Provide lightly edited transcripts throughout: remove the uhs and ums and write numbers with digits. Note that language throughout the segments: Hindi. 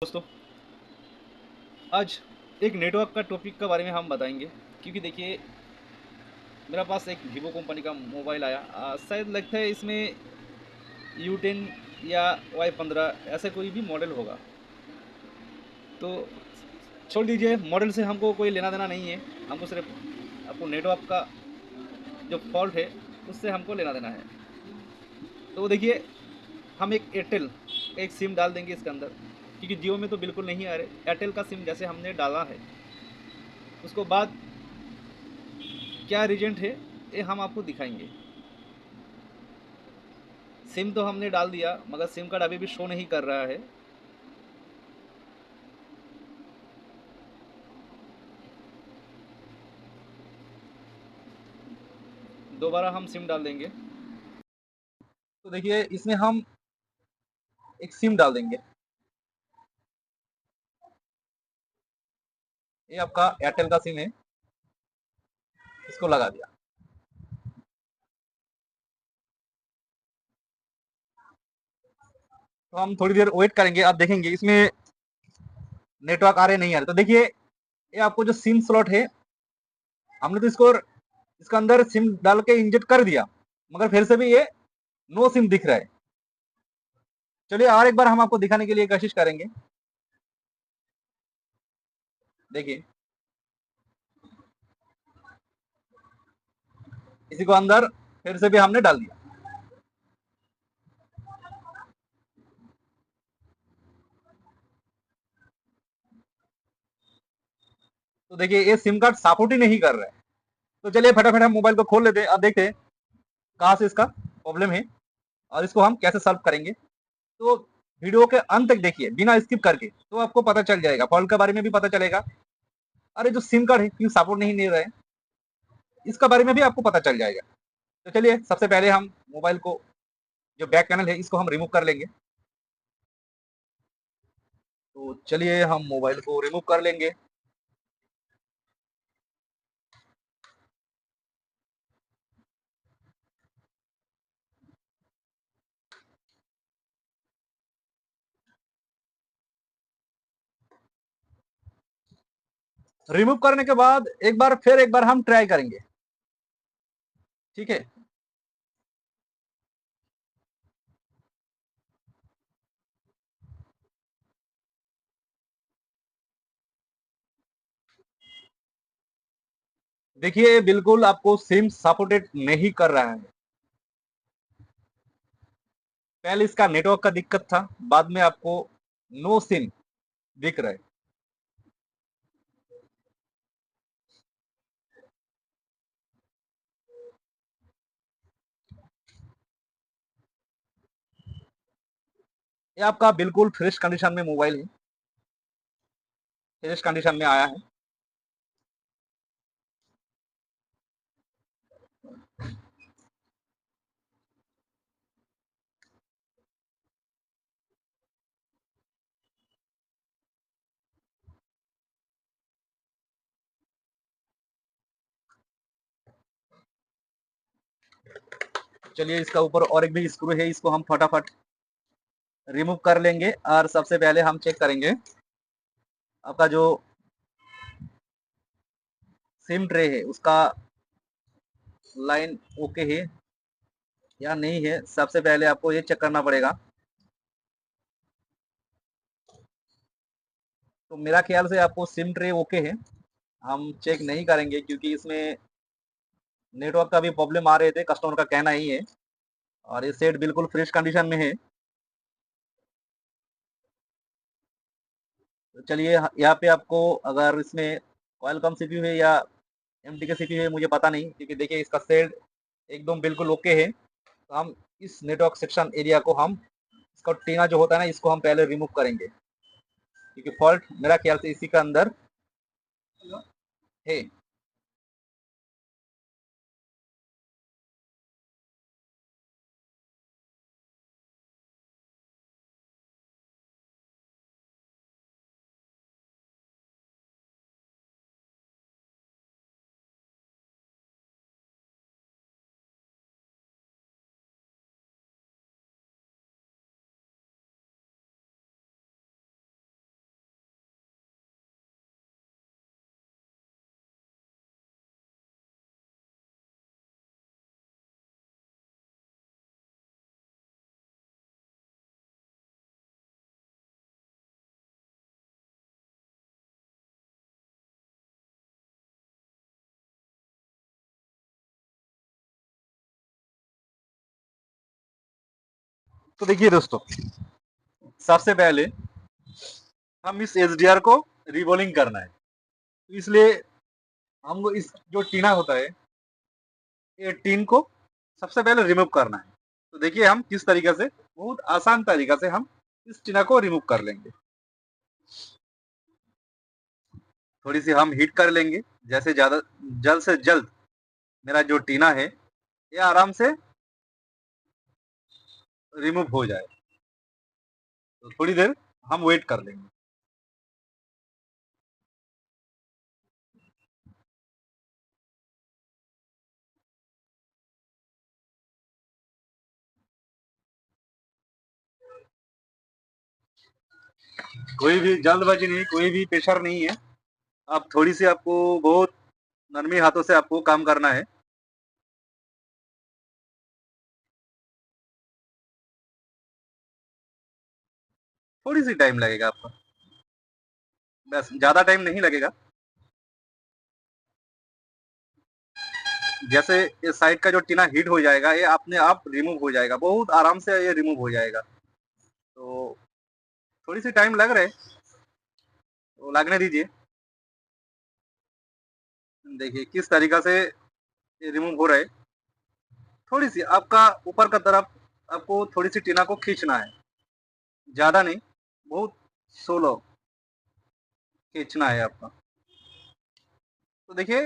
दोस्तों, आज एक नेटवर्क का टॉपिक के बारे में हम बताएंगे। क्योंकि देखिए, मेरा पास एक वीवो कंपनी का मोबाइल आया। शायद लगता है इसमें U10 या Y15 ऐसा कोई भी मॉडल होगा। तो छोड़ दीजिए, मॉडल से हमको कोई लेना देना नहीं है। हमको सिर्फ आपको नेटवर्क का जो फॉल्ट है उससे हमको लेना देना है। तो देखिए, हम एक एयरटेल एक सिम डाल देंगे इसके अंदर, क्योंकि जियो में तो बिल्कुल नहीं आ रहे। एयरटेल का सिम जैसे हमने डाला है, उसको बाद क्या रिजल्ट है ये हम आपको दिखाएंगे। सिम तो हमने डाल दिया, मगर सिम कार्ड अभी भी शो नहीं कर रहा है। दोबारा हम सिम डाल देंगे। तो देखिए, इसमें हम एक सिम डाल देंगे। ये आपका एयरटेल का सिम है, इसको लगा दिया। तो हम थोड़ी देर वेट करेंगे, आप देखेंगे इसमें नेटवर्क आ रहे नहीं आ रहे। तो देखिए, ये आपको जो सिम स्लॉट है, हमने तो इसको इसका अंदर सिम डाल के इंजेक्ट कर दिया, मगर फिर से भी ये नो सिम दिख रहा है। चलिए और एक बार हम आपको दिखाने के लिए कोशिश करेंगे। देखिए, इसी को अंदर फिर से भी हमने डाल दिया। तो देखिए, ये सिम कार्ड सपोर्ट ही नहीं कर रहा है। तो चलिए फटाफट हम मोबाइल को खोल लेते हैं, अब देखते हैं कहाँ से इसका प्रॉब्लम है और इसको हम कैसे सॉल्व करेंगे। तो वीडियो के अंत तक देखिए बिना स्किप करके, तो आपको पता चल जाएगा, फॉल्ट के बारे में भी पता चलेगा। अरे जो सिम कार्ड है क्यों सपोर्ट नहीं ले रहा है, इसका बारे में भी आपको पता चल जाएगा। तो चलिए सबसे पहले हम मोबाइल को, जो बैक पैनल है इसको हम रिमूव कर लेंगे। तो चलिए हम मोबाइल को रिमूव कर लेंगे। रिमूव करने के बाद एक बार हम ट्राई करेंगे, ठीक है। देखिए, बिल्कुल आपको सिम सपोर्टेड नहीं कर रहा है। पहले इसका नेटवर्क का दिक्कत था, बाद में आपको नो सिम दिख रहा है। ये आपका बिल्कुल फ्रेश कंडीशन में मोबाइल है, फ्रेश कंडीशन में आया है। चलिए इसका ऊपर और एक भी स्क्रू है, इसको हम फटाफट रिमूव कर लेंगे। और सबसे पहले हम चेक करेंगे आपका जो सिम ट्रे है उसका लाइन ओके है या नहीं है। सबसे पहले आपको ये चेक करना पड़ेगा। तो मेरा ख्याल से आपको सिम ट्रे ओके है। हम चेक नहीं करेंगे क्योंकि इसमें नेटवर्क का भी प्रॉब्लम आ रहे थे, कस्टमर का कहना ही है। और ये सेट बिल्कुल फ्रेश कंडीशन में है। तो चलिए यहाँ पे आपको, अगर इसमें क्वालकॉम सीपीयू है या एमटी का सीपीयू है मुझे पता नहीं, क्योंकि देखिए इसका सेट एकदम बिल्कुल ओके है। तो हम इस नेटवर्क सेक्शन एरिया को हम, इसका टीना जो होता है ना, इसको हम पहले रिमूव करेंगे, क्योंकि फॉल्ट मेरा ख्याल से इसी का अंदर है। तो देखिए दोस्तों, सबसे पहले हम इस एचडीआर को रिबोलिंग करना है। तो इसलिए हमको इस जो टीना होता है, ये टीन को सबसे पहले रिमूव करना है। तो देखिए हम किस तरीके से, बहुत आसान तरीका से हम इस टीना को रिमूव कर लेंगे। थोड़ी सी हम हीट कर लेंगे, जैसे ज्यादा जल्द से जल्द मेरा जो टीना है ये आराम से रिमूव हो जाए। तो थोड़ी देर हम वेट कर लेंगे। कोई भी जल्दबाजी नहीं, कोई भी प्रेशर नहीं है। आप थोड़ी सी, आपको बहुत नरमी हाथों से आपको काम करना है। थोड़ी सी टाइम लगेगा आपका, बस ज्यादा टाइम नहीं लगेगा। जैसे इस साइड का जो टीना हीट हो जाएगा, ये अपने आप रिमूव हो जाएगा, बहुत आराम से ये रिमूव हो जाएगा। तो थोड़ी सी टाइम लग रहा है, तो लगने दीजिए। देखिए किस तरीका से ये रिमूव हो रहा है। थोड़ी सी आपका ऊपर का तरफ, आपको थोड़ी सी टीना को खींचना है, ज्यादा नहीं, बहुत सोलो खींचना है आपका। तो देखिए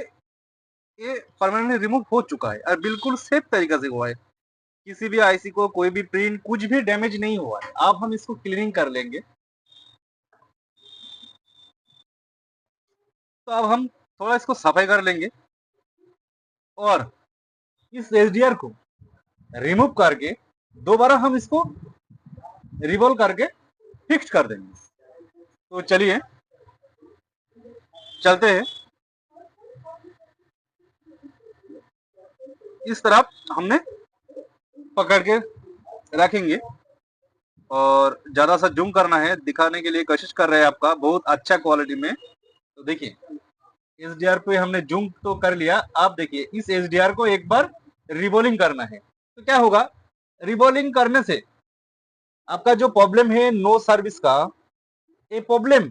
ये परमानेंटली रिमूव हो चुका है और बिल्कुल सेफ तरीका से हुआ है। किसी भी आईसी को कोई भी प्रिंट कुछ भी डैमेज नहीं हुआ है। अब हम इसको क्लीनिंग कर लेंगे। तो अब हम थोड़ा इसको सफाई कर लेंगे और इस एचडीआर को रिमूव करके दोबारा हम इसको रिवॉल्व करके फिक्स कर देंगे। तो चलिए चलते हैं। इस तरफ हमने पकड़ के रखेंगे और ज्यादा सा जूम करना है, दिखाने के लिए कोशिश कर रहे हैं आपका बहुत अच्छा क्वालिटी में। तो देखिए एचडीआर पे हमने जूम तो कर लिया। आप देखिए इस एचडीआर को एक बार रिबोलिंग करना है। तो क्या होगा, रिबोलिंग करने से आपका जो प्रॉब्लम है नो सर्विस का, ये प्रॉब्लम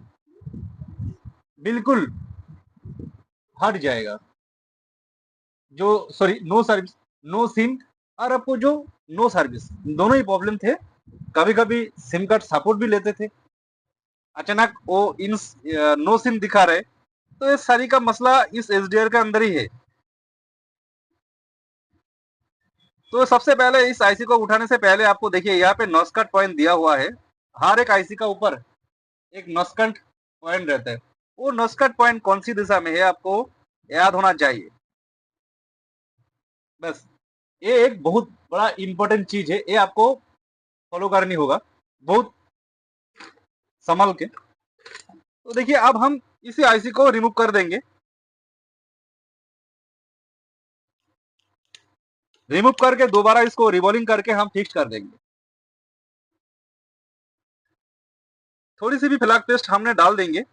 बिल्कुल हट जाएगा। जो sorry, no service, no sim, और आपको जो नो सर्विस, दोनों ही प्रॉब्लम थे। कभी कभी सिम कार्ड सपोर्ट भी लेते थे, अचानक वो इन नो सिम दिखा रहे। तो ये सारी का मसला इस एचडीआर के अंदर ही है। तो सबसे पहले इस आईसी को उठाने से पहले आपको देखिए यहाँ पे नॉस्कट पॉइंट दिया हुआ है। हर एक आईसी का ऊपर एक नॉस्कट पॉइंट रहता है। वो नॉस्कट पॉइंट कौन सी दिशा में है आपको याद होना चाहिए। बस ये एक बहुत बड़ा इंपॉर्टेंट चीज है, ये आपको फॉलो करनी होगा बहुत संभल के। तो देखिए अब हम इसी आईसी को रिमूव कर देंगे। रिमूव करके दोबारा इसको रिवॉल्विंग करके हम फिक्स कर देंगे। थोड़ी सी भी फ्लैग पेस्ट हमने डाल देंगे।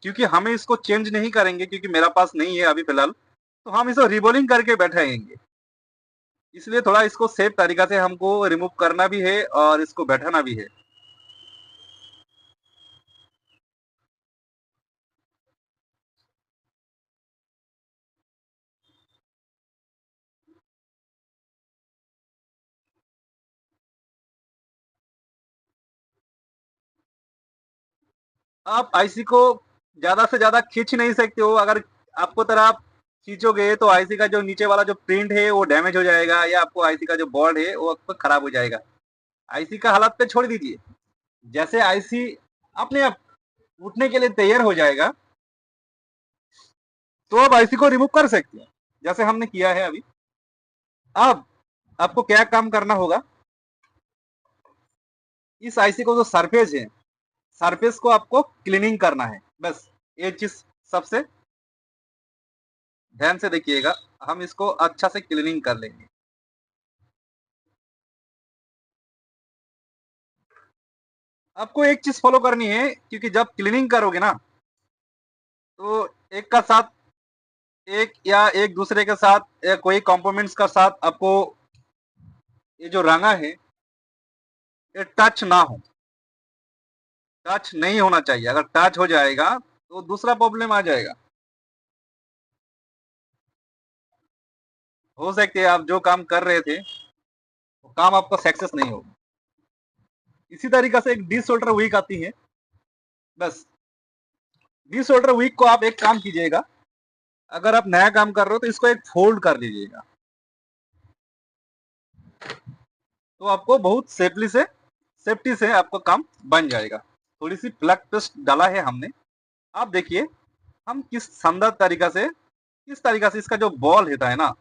क्योंकि हमें इसको चेंज नहीं करेंगे, क्योंकि मेरा पास नहीं है अभी फिलहाल, तो हम इसको रिबोलिंग करके बैठाएंगे। इसलिए थोड़ा इसको सेफ तरीका से हमको रिमूव करना भी है और इसको बैठाना भी है। आप आईसी को ज्यादा से ज्यादा खींच नहीं सकते हो। अगर आपको तरह आप खींचोगे तो आईसी का जो नीचे वाला जो प्रिंट है वो डैमेज हो जाएगा, या आपको आईसी का जो बोर्ड है वो आपको खराब हो जाएगा। आईसी का हालत पे छोड़ दीजिए। जैसे आईसी अपने आप उठने के लिए तैयार हो जाएगा, तो आप आईसी को रिमूव कर सकते हैं, जैसे हमने किया है अभी। अब आपको क्या काम करना होगा, इस आईसी को जो सरफेस है, सरफेस को आपको क्लीनिंग करना है। बस ये चीज सबसे ध्यान से देखिएगा। हम इसको अच्छा से क्लीनिंग कर लेंगे। आपको एक चीज फॉलो करनी है, क्योंकि जब क्लीनिंग करोगे ना, तो एक का साथ एक या एक दूसरे के साथ या कोई कंपोनेंट्स का साथ आपको ये जो रंगा है ये टच ना हो, टच नहीं होना चाहिए। अगर टच हो जाएगा तो दूसरा प्रॉब्लम आ जाएगा। हो सकते है आप जो काम कर रहे थे वो काम आपका सक्सेस नहीं होगा। इसी तरीके से एक डी शोल्डर वीक आती है। बस डी शोल्डर वीक को आप एक काम कीजिएगा, अगर आप नया काम कर रहे हो तो इसको एक फोल्ड कर लीजिएगा, तो आपको बहुत सेफ्टी से आपका काम बन जाएगा। थोड़ी सी प्लग पेस्ट डाला है हमने। आप देखिए हम किस शानदार तरीका से, किस तरीका से इसका जो बॉल होता है ना,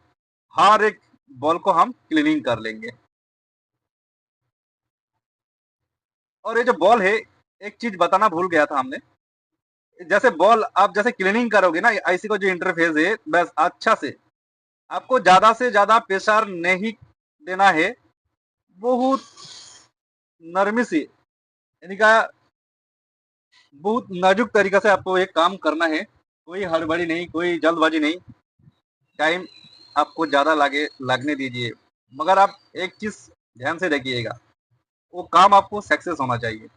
हर एक बॉल को हम क्लीनिंग कर लेंगे। और ये जो बॉल है, एक चीज बताना भूल गया था हमने, जैसे बॉल आप जैसे क्लीनिंग करोगे ना आईसी को जो इंटरफेस है, बस अच्छा आपको ज्यादा से ज्यादा प्रेशर नहीं देना है, बहुत नरमी से, यानी का बहुत नाजुक तरीका से आपको एक काम करना है। कोई हड़बड़ी नहीं, कोई जल्दबाजी नहीं, टाइम आपको ज्यादा लगने दीजिए। मगर आप एक चीज ध्यान से देखिएगा, वो काम आपको सक्सेस होना चाहिए।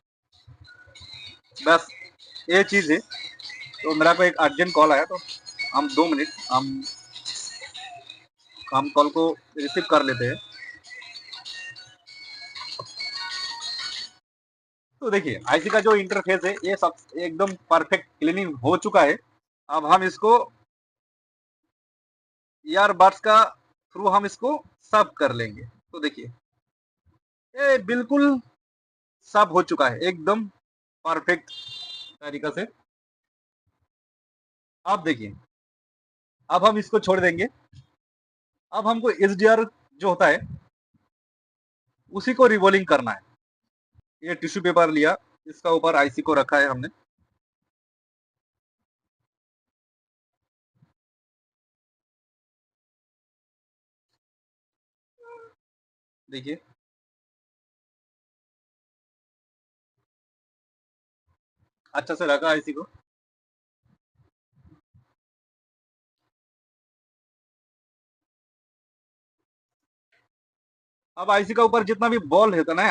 बस ये चीज है। तो मेरा को एक अर्जेंट कॉल आया, तो हम 2 मिनट हम कॉल को रिसीव कर लेते हैं। तो देखिए आईसी का जो इंटरफेस है ये सब एकदम परफेक्ट क्लीनिंग हो चुका है। अब हम इसको ईयरबड्स का थ्रू हम इसको सब कर लेंगे। तो देखिए ये बिल्कुल सब हो चुका है एकदम परफेक्ट तरीका से। आप देखिए अब हम इसको छोड़ देंगे। अब हमको एसडीआर जो होता है उसी को रिवॉल्विंग करना है। ये टिश्यू पेपर लिया, इसका ऊपर आईसी को रखा है हमने। देखिए अच्छा से रखा आईसी को। अब आईसी का ऊपर जितना भी बॉल है ना,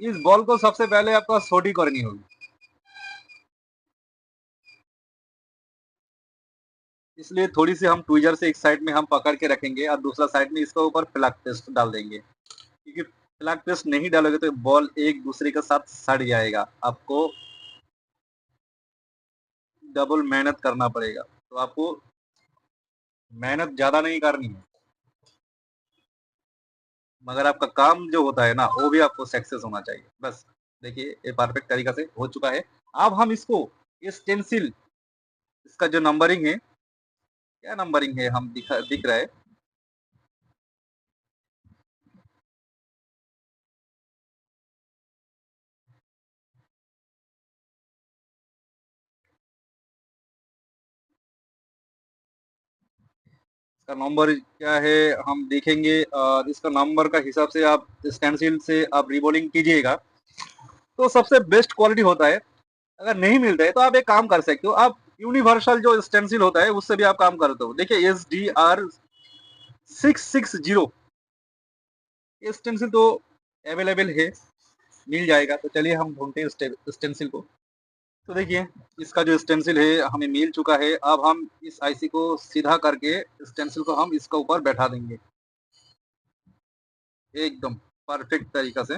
इस बॉल को सबसे पहले आपको सोटी करनी होगी। इसलिए थोड़ी सी हम ट्विजर से एक साइड में हम पकड़ के रखेंगे और दूसरा साइड में इसके ऊपर फ्लैग पेस्ट डाल देंगे, क्योंकि फ्लैग पेस्ट नहीं डालोगे तो बॉल एक दूसरे के साथ सड़ जाएगा, आपको डबल मेहनत करना पड़ेगा। तो आपको मेहनत ज्यादा नहीं करनी है, मगर आपका काम जो होता है ना वो भी आपको सक्सेस होना चाहिए। बस देखिए ये परफेक्ट तरीका से हो चुका है। अब हम इसको ये स्टेंसिल, इसका जो नंबरिंग है, क्या नंबरिंग है हम दिख रहा है, इसका नंबर क्या है हम देखेंगे। इसका नंबर का हिसाब से आप स्टेंसिल से आप रिबोलिंग कीजिएगा तो सबसे बेस्ट क्वालिटी होता है। अगर नहीं मिलता है तो आप एक काम कर सकते हो, आप यूनिवर्सल जो स्टेंसिल होता है उससे भी आप काम करते हो। देखिए SDR660 ये स्टेंसिल तो अवेलेबल है, मिल जाएगा। तो चलिए हम ढूंढते हैं स्टेंसिल को। तो देखिए इसका जो स्टेंसिल है हमें मिल चुका है। अब हम इस आईसी को सीधा करके स्टेंसिल को हम इसका ऊपर बैठा देंगे एकदम परफेक्ट तरीका से।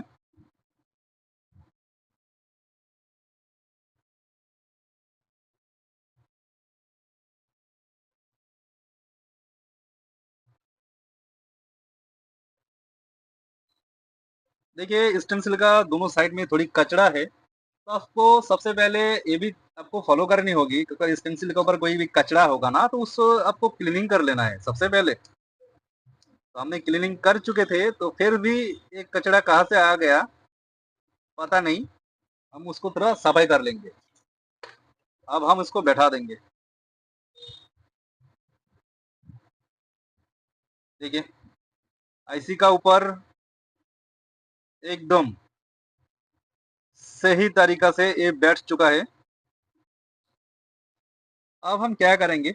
देखिए स्टेंसिल का दोनों साइड में थोड़ी कचड़ा है, तो आपको सबसे पहले ये भी आपको फॉलो करनी होगी, क्योंकि स्टेंसिल के ऊपर कोई भी कचड़ा होगा ना तो उसको आपको क्लीनिंग कर लेना है सबसे पहले। तो हमने क्लीनिंग कर चुके थे, तो फिर भी एक कचड़ा कहाँ से आ गया पता नहीं, हम उसको थोड़ा सफाई कर लेंगे। अब हम इसको बैठा देंगे। देखिए आईसी का ऊपर एकदम सही तरीका से ये बैठ चुका है। अब हम क्या करेंगे,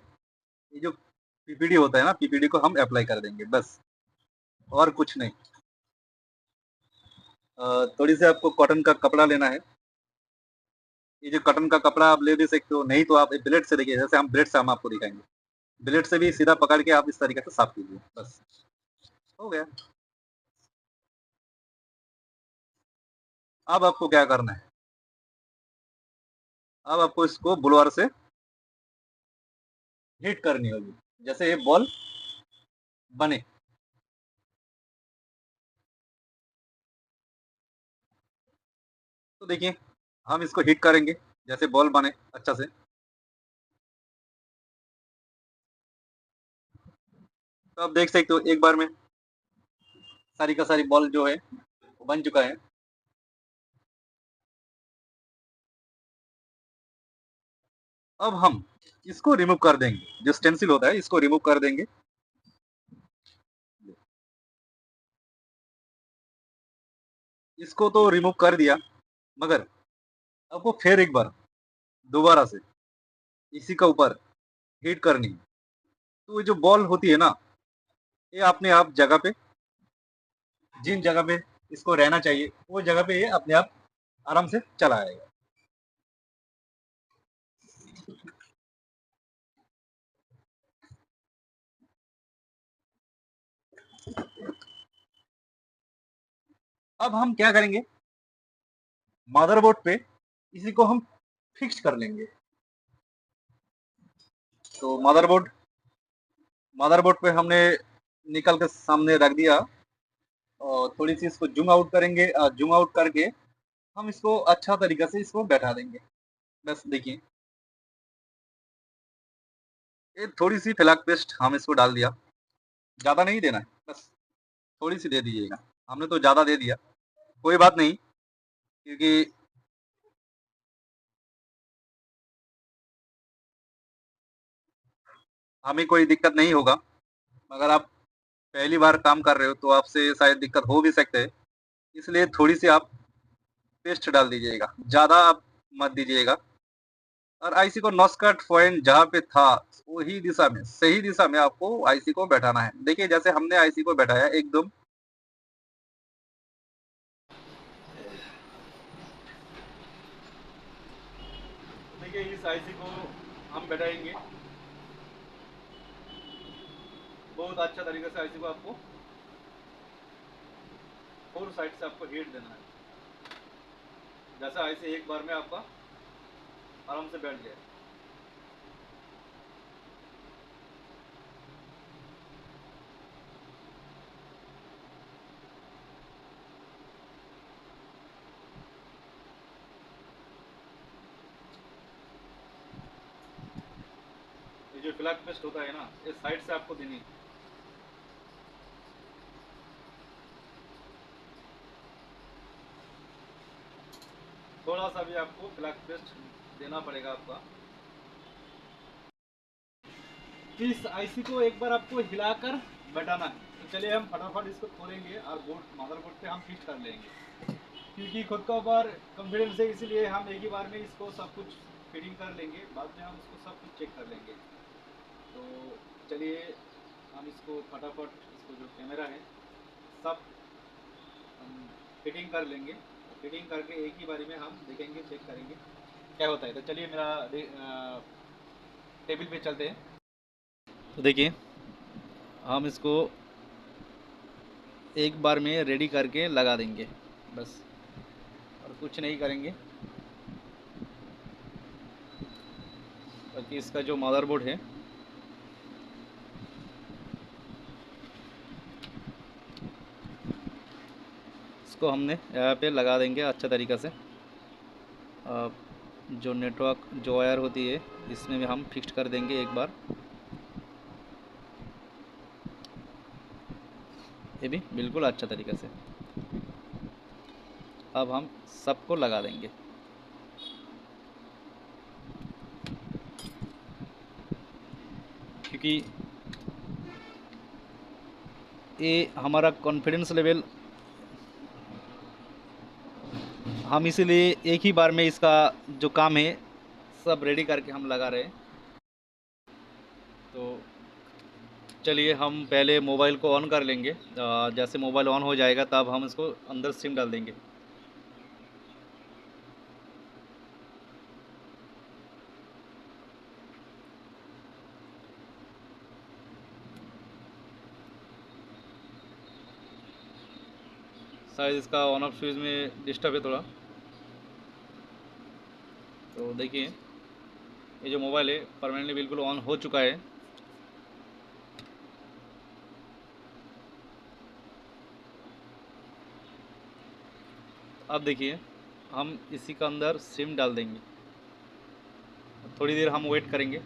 ये जो पीपीडी होता है ना, पीपीडी को हम अप्लाई कर देंगे बस, और कुछ नहीं। थोड़ी सी आपको कॉटन का कपड़ा लेना है। ये जो कॉटन का कपड़ा आप ले भी सकते हो, नहीं तो आप ब्लेड से देखिए, जैसे हम ब्लेड से हम आपको दिखाएंगे, ब्लेड से भी सीधा पकड़ के आप इस तरीके से साफ कीजिए, बस हो गया। अब आपको क्या करना है, अब आपको इसको बुलवार से हीट करनी होगी, जैसे ये बॉल बने। तो देखिए हम इसको हीट करेंगे जैसे बॉल बने अच्छा से। तो आप देख सकते हो एक बार में सारी का सारी बॉल जो है वो बन चुका है। अब हम इसको रिमूव कर देंगे, जो स्टेंसिल होता है इसको रिमूव कर देंगे। इसको तो रिमूव कर दिया, मगर आपको फिर एक बार दोबारा से इसी का ऊपर हीट करनी है। तो ये जो बॉल होती है ना, ये अपने आप जगह पे, जिन जगह पे इसको रहना चाहिए वो जगह पे ये अपने आप आराम से चला आएगा। अब हम क्या करेंगे, मदरबोर्ड पे इसी को हम फिक्स कर लेंगे। तो मदरबोर्ड पे हमने निकल के सामने रख दिया, और थोड़ी सी इसको जूम आउट करेंगे, जूम आउट करके हम इसको अच्छा तरीके से इसको बैठा देंगे। बस देखिए, ये थोड़ी सी फ्लैग पेस्ट हम इसको डाल दिया, ज़्यादा नहीं देना है, बस थोड़ी सी दे दीजिएगा। हमने तो ज़्यादा दे दिया, कोई बात नहीं, क्योंकि हमें कोई दिक्कत नहीं होगा। अगर आप पहली बार काम कर रहे हो तो आपसे शायद दिक्कत हो भी सकते है, इसलिए थोड़ी सी आप पेस्ट डाल दीजिएगा, ज़्यादा आप मत दीजिएगा। और आईसी को नॉच कट पॉइंट जहाँ पे था वही दिशा में, सही दिशा में आपको आईसी को बैठाना है। देखिए जैसे हमने आईसी को बैठाया एकदम। देखिए इस आईसी को हम बैठाएंगे, बहुत अच्छा तरीके से आईसी को आपको फोर साइड से आपको हीट देना है, जैसा आईसी एक बार में आपका आराम से बैठ जाए। ये जो फ्लैग पेस्ट होता है ना, इस साइड से आपको देनी है। थोड़ा सा भी आपको फ्लैग पेस्ट देना पड़ेगा आपका। इस आईसी को एक बार आपको हिलाकर बैठाना है। तो चलिए हम फटाफट इसको खोलेंगे और बोर्ड मदरबोर्ड पे हम फिट कर लेंगे, क्योंकि खुद का ऊपर कॉन्फिडेंस है, इसलिए हम एक ही बार में इसको सब कुछ फिटिंग कर लेंगे, बाद में हम इसको सब कुछ चेक कर लेंगे। तो चलिए हम इसको फटाफट, इसको जो कैमरा है सब हम फिटिंग कर लेंगे। फिटिंग करके एक ही बारी में हम देखेंगे, चेक करेंगे क्या होता है। तो चलिए मेरा टेबल पे चलते हैं। तो देखिए हम इसको एक बार में रेडी करके लगा देंगे बस, और कुछ नहीं करेंगे। बाकी इसका जो मदरबोर्ड है इसको हमने यहाँ पे लगा देंगे अच्छा तरीक़ा से। जो नेटवर्क जो वायर होती है इसमें भी हम फिक्स कर देंगे एक बार। ये भी बिल्कुल अच्छा तरीक़े से अब हम सबको लगा देंगे। क्योंकि ये हमारा कॉन्फिडेंस लेवल, हम इसीलिए एक ही बार में इसका जो काम है सब रेडी करके हम लगा रहे हैं। तो चलिए हम पहले मोबाइल को ऑन कर लेंगे। जैसे मोबाइल ऑन हो जाएगा तब हम इसको अंदर सिम डाल देंगे। शायद इसका ऑन ऑफ स्विच में डिस्टर्ब है थोड़ा। तो देखिए ये जो मोबाइल है परमानेंटली बिल्कुल ऑन हो चुका है। अब देखिए हम इसी का अंदर सिम डाल देंगे। थोड़ी देर हम वेट करेंगे।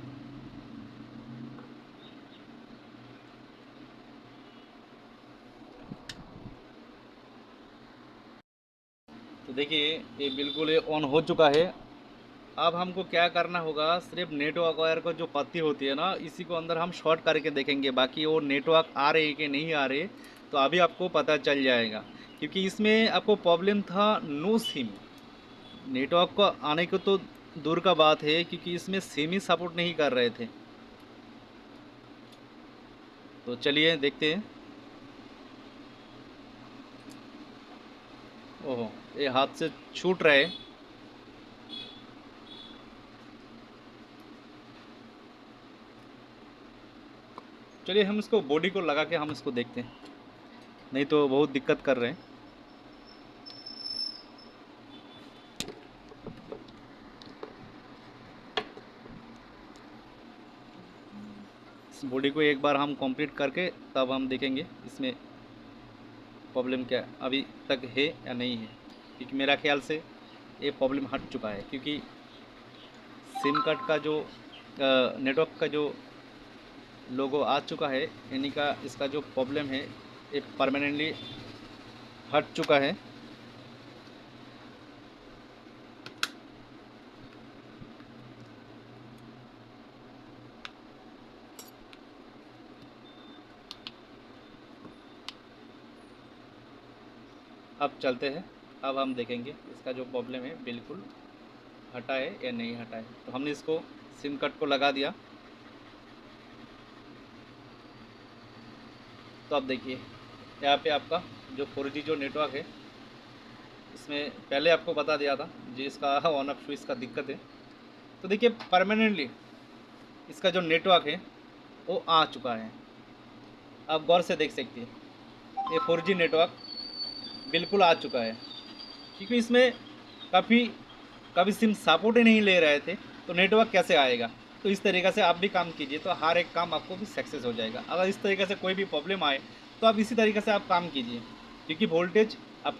तो देखिए ये बिल्कुल ये ऑन हो चुका है। अब हमको क्या करना होगा, सिर्फ नेटवर्क वायर को जो पत्ती होती है ना, इसी को अंदर हम शॉर्ट करके देखेंगे। बाकी वो नेटवर्क आ रहे कि नहीं आ रहे तो अभी आपको पता चल जाएगा। क्योंकि इसमें आपको प्रॉब्लम था नो सिम। नेटवर्क को आने को तो दूर का बात है, क्योंकि इसमें सिम ही सपोर्ट नहीं कर रहे थे। तो चलिए देखते हैं। ओहो, ये हाथ से छूट रहा है। चलिए हम इसको बॉडी को लगा के हम इसको देखते हैं, नहीं तो बहुत दिक्कत कर रहे हैं। इस बॉडी को एक बार हम कंप्लीट करके तब हम देखेंगे इसमें प्रॉब्लम क्या अभी तक है या नहीं है। क्योंकि मेरा ख्याल से ये प्रॉब्लम हट चुका है। क्योंकि सिम कार्ड का जो नेटवर्क का जो लोगो आ चुका है, यानी का इसका जो प्रॉब्लम है ये परमानेंटली हट चुका है। अब चलते हैं। अब हम देखेंगे इसका जो प्रॉब्लम है बिल्कुल हटा है या नहीं हटा है। तो हमने इसको सिम कार्ड को लगा दिया। तो अब देखिए यहाँ पे आपका जो 4G जो नेटवर्क है, इसमें पहले आपको बता दिया था जी इसका ऑन ऑफ स्विच का दिक्कत है। तो देखिए परमानेंटली इसका जो नेटवर्क है वो आ चुका है। आप गौर से देख सकते हैं ये 4G नेटवर्क बिल्कुल आ चुका है। क्योंकि इसमें काफ़ी कभी सिम सपोर्ट ही नहीं ले रहे थे, तो नेटवर्क कैसे आएगा। तो इस तरीक़े से आप भी काम कीजिए तो हर एक काम आपको भी सक्सेस हो जाएगा। अगर इस तरीके से कोई भी प्रॉब्लम आए तो आप इसी तरीके से आप काम कीजिए। क्योंकि वोल्टेज आप